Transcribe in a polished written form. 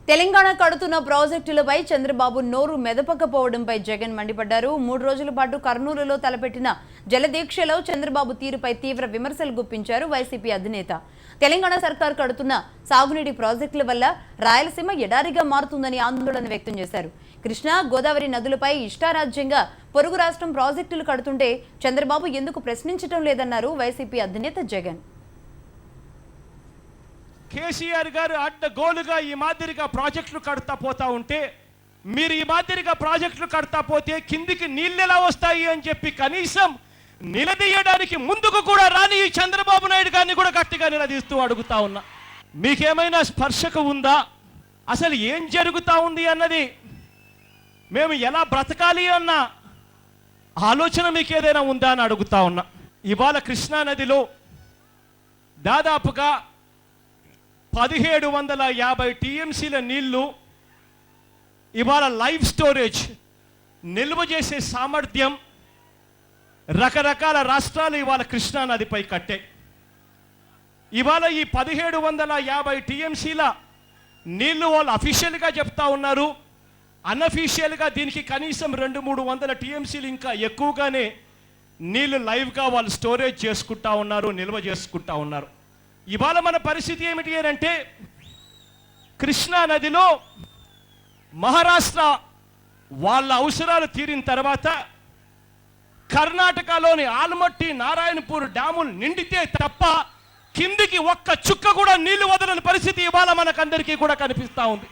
తెలంగాణ కడుతున్న ప్రాజెక్టులపై చంద్రబాబు నోరు మెదపకపోవడంపై జగన్ మండిపడ్డారు. 3 రోజుల పాటు కర్నూలులో తలపెట్టిన జలదీక్షలో చంద్రబాబు తీరుపై తీవ్ర విమర్శలు గుప్పించారు వైసీపీ అధినేత. తెలంగాణ సర్కార్ కడుతున్న సాగునీటి ప్రాజెక్టుల వల్ల రాయలసీమ ఎడారిగా మారుతుందని ఆందోళన వ్యక్తం చేశారు. కృష్ణా, గోదావరి నదులపై ఇష్టారాజ్యంగా పొరుగు రాష్ట్రం ప్రాజెక్టులు కడుతుంటే చంద్రబాబు ఎందుకు ప్రశ్నించడం లేదన్నారు వైసీపీ అధినేత జగన్. కేసీఆర్ గారు అడ్డగోలుగా ఈ మాదిరిగా ప్రాజెక్టులు కడతా పోతా ఉంటే, మీరు ఈ మాదిరిగా ప్రాజెక్టులు కడతా పోతే కిందికి నీళ్ళు ఎలా వస్తాయి అని చెప్పి కనీసం నిలదీయడానికి ముందుకు కూడా రాని ఈ చంద్రబాబు నాయుడు గారిని కూడా గట్టిగా నిలదీస్తూ అడుగుతా ఉన్నా, మీకేమైనా స్పర్శకు ఉందా? అసలు ఏం జరుగుతూ ఉంది అన్నది, మేము ఎలా బ్రతకాలి అన్న ఆలోచన మీకు ఏదైనా ఉందా అని అడుగుతా ఉన్నా. ఇవాళ కృష్ణా నదిలో దాదాపుగా 1750 టీఎంసీల నీళ్లు ఇవాళ లైవ్ స్టోరేజ్ నిల్వ చేసే సామర్థ్యం రకరకాల రాష్ట్రాలు ఇవాళ కృష్ణా నదిపై కట్టాయి. ఇవాళ ఈ 1750 టీఎంసీల నీళ్లు వాళ్ళు అఫీషియల్గా చెప్తా ఉన్నారు. అన్అఫీషియల్గా దీనికి కనీసం 200-300 టీఎంసీలు ఇంకా ఎక్కువగానే నీళ్లు లైవ్గా వాళ్ళు స్టోరేజ్ చేసుకుంటా ఉన్నారు, నిల్వ చేసుకుంటా ఉన్నారు. ఇవాళ మన పరిస్థితి ఏమిటి అంటే, కృష్ణా నదిలో మహారాష్ట్ర వాళ్ళ అవసరాలు తీరిన తర్వాత కర్ణాటకలోని ఆల్మట్టి, నారాయణపూర్ డ్యాములు నిండితే తప్ప కిందికి ఒక్క చుక్క కూడా నీళ్లు వదలని పరిస్థితి ఇవాళ మనకందరికీ కూడా కనిపిస్తూ ఉంది.